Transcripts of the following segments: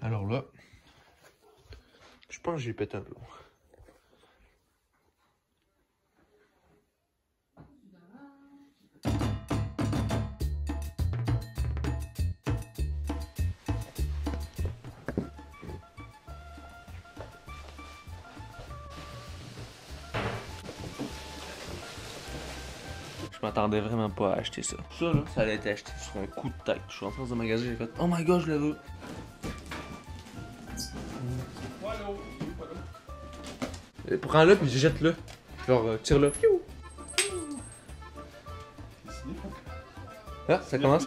Alors là, je pense que j'ai pété un plomb. Je m'attendais vraiment pas à acheter ça. Ça là, ça allait être acheté sur un coup de tête. Je suis rentré dans un magasin, j'ai fait oh my god, je le veux. Prends-le puis jette-le. Genre, tire-le. Ah, ça commence.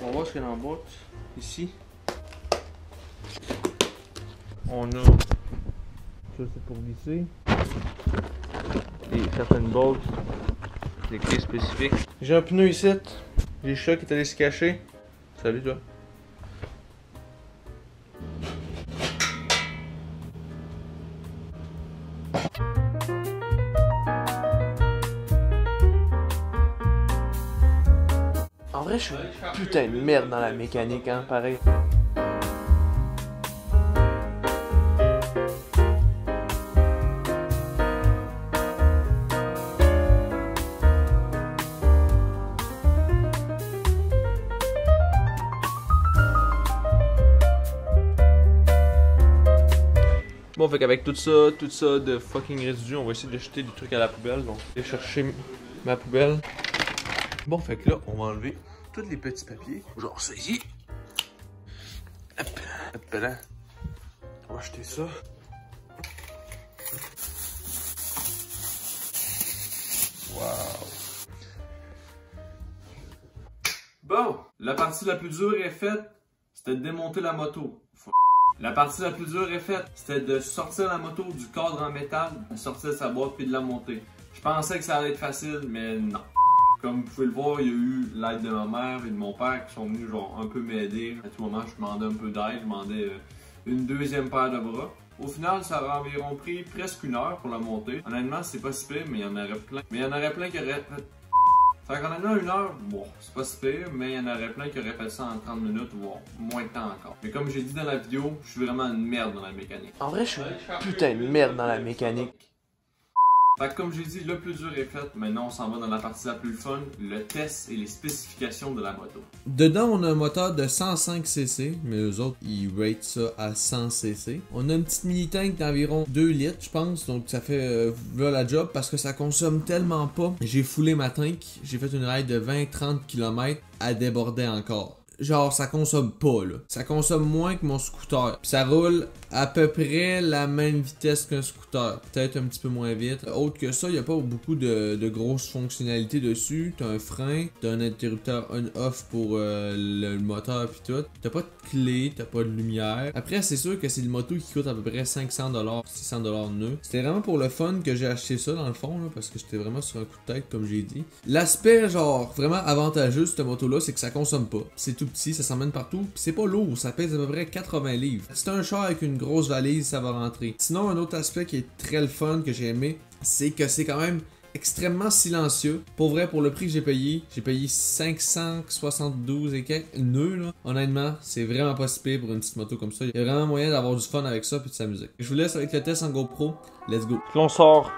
On va voir ce qu'il y a dans la boîte. Ici, on a ça, c'est pour glisser. Et certaines bolts, des clés spécifiques. J'ai un pneu ici. J'ai chat qui est allé se cacher. Salut toi. En vrai, je suis une putain de merde dans la mécanique, hein, pareil. Bon, fait qu'avec tout ça de fucking résidus, on va essayer de jeter des trucs à la poubelle. Donc, je vais chercher ma poubelle. Bon, fait que là, on va enlever tous les petits papiers. Genre ça ici. Hop, hop là. On va jeter ça. Wow. Bon, la partie la plus dure est faite. C'était de démonter la moto. La partie la plus dure est faite. C'était de sortir la moto du cadre en métal, de sortir de sa boîte puis de la monter. Je pensais que ça allait être facile, mais non. Comme vous pouvez le voir, il y a eu l'aide de ma mère et de mon père qui sont venus genre un peu m'aider. À tout moment, je demandais un peu d'aide, je demandais une deuxième paire de bras. Au final, ça a environ pris presque 1 heure pour la monter. Honnêtement, c'est pas si pire, mais il y en aurait plein. Mais il y en aurait plein qui auraient fait... Fait qu'en honnêtement, 1 heure, bon, c'est pas si pire, mais il y en aurait plein qui auraient fait ça en 30 minutes, voire moins de temps encore. Mais comme j'ai dit dans la vidéo, je suis vraiment une merde dans la mécanique. En vrai, je suis une putain de merde dans la mécanique. Fait que comme j'ai dit, le plus dur est fait. Maintenant, on s'en va dans la partie la plus fun, le test et les spécifications de la moto. Dedans, on a un moteur de 105cc, mais eux autres, ils ratent ça à 100cc. On a une petite mini-tank d'environ 2 litres, je pense, donc ça fait la job parce que ça consomme tellement pas. J'ai foulé ma tank, j'ai fait une ride de 20-30 km, à déborder encore. Genre, ça consomme pas, là. Ça consomme moins que mon scooter. Puis ça roule à peu près la même vitesse qu'un scooter. Peut-être un petit peu moins vite. Autre que ça, il n'y a pas beaucoup de grosses fonctionnalités dessus. T'as un frein, t'as un interrupteur on-off pour le moteur pis tout. T'as pas de clé, t'as pas de lumière. Après, c'est sûr que c'est le moto qui coûte à peu près 500$, 600$ neuf. C'était vraiment pour le fun que j'ai acheté ça dans le fond, là, parce que j'étais vraiment sur un coup de tête, comme j'ai dit. L'aspect, genre, vraiment avantageux de cette moto-là, c'est que ça consomme pas. C'est tout petit, ça s'emmène partout, pis c'est pas lourd, ça pèse à peu près 80 livres. Si t'as un char avec une grosse valise, ça va rentrer. Sinon, un autre aspect qui est très le fun, que j'ai aimé, c'est que c'est quand même extrêmement silencieux. Pour vrai, pour le prix que j'ai payé 572 et quelques nœuds, là. Honnêtement, c'est vraiment pas si pire pour une petite moto comme ça. Il y a vraiment moyen d'avoir du fun avec ça puis de s'amuser. Je vous laisse avec le test en GoPro. Let's go. Puis on sort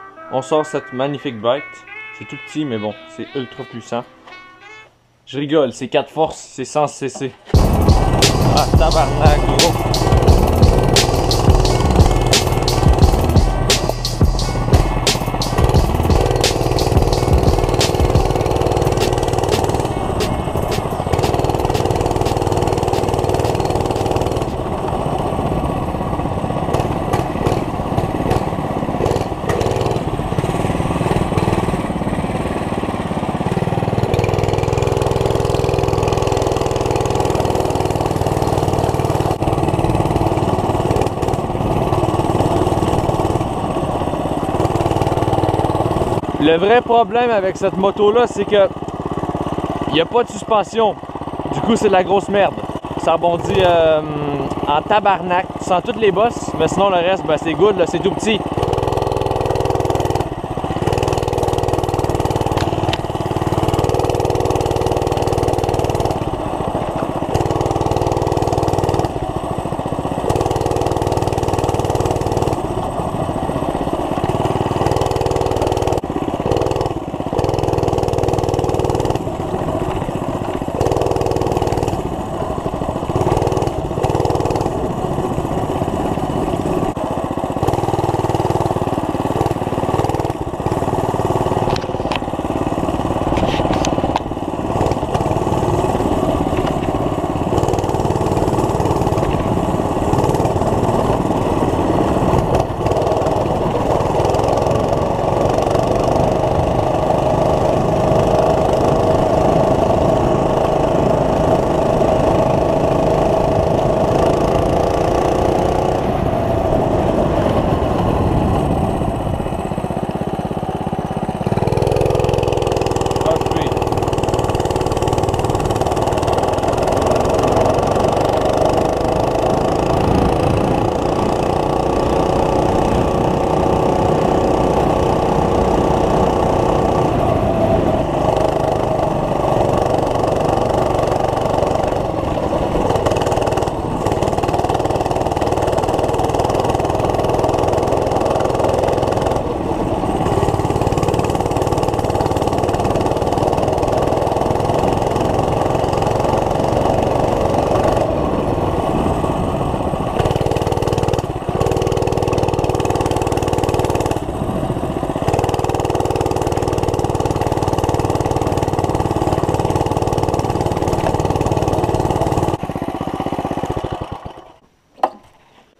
cette magnifique bike. C'est tout petit, mais bon, c'est ultra puissant. Je rigole, c'est 4 forces, c'est 100cc. Ah, tabarnak, gros. Le vrai problème avec cette moto-là, c'est que il n'y a pas de suspension. Du coup, c'est de la grosse merde. Ça rebondit en tabarnak. Tu sens toutes les bosses, mais sinon le reste, ben, c'est good, c'est tout petit.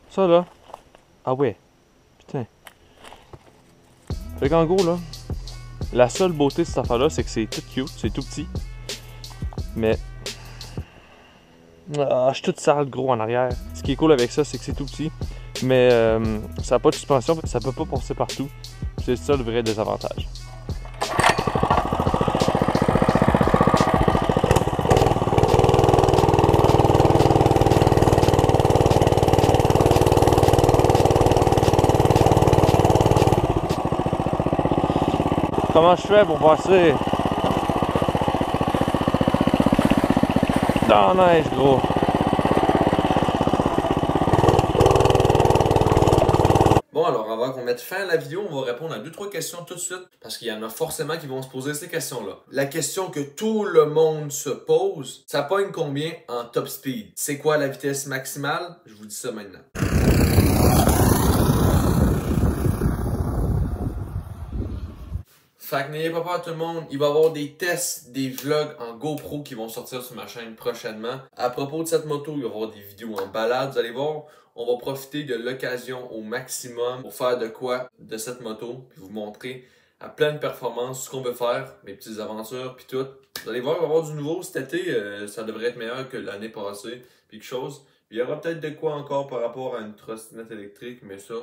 Ça là, ah ouais, putain. Fait qu'en gros là, la seule beauté de cette affaire là, c'est que c'est tout cute, c'est tout petit. Mais, je suis tout sale gros en arrière. Ce qui est cool avec ça, c'est que c'est tout petit. Mais ça n'a pas de suspension, ça peut pas passer partout. C'est ça le vrai désavantage. Comment je fais pour passer dans la neige, gros? Bon, alors avant qu'on mette fin à la vidéo, on va répondre à 2-3 questions tout de suite, parce qu'il y en a forcément qui vont se poser ces questions-là. La question que tout le monde se pose, ça pogne combien en top speed? C'est quoi la vitesse maximale? Je vous dis ça maintenant. Fait que n'ayez pas peur tout le monde, il va y avoir des tests, des vlogs en GoPro qui vont sortir sur ma chaîne prochainement. À propos de cette moto, il va y avoir des vidéos en balade, vous allez voir. On va profiter de l'occasion au maximum pour faire de quoi de cette moto, puis vous montrer à pleine performance ce qu'on veut faire, mes petites aventures, puis tout. Vous allez voir, il va y avoir du nouveau cet été, ça devrait être meilleur que l'année passée, puis quelque chose. Il y aura peut-être de quoi encore par rapport à une trottinette électrique, mais ça,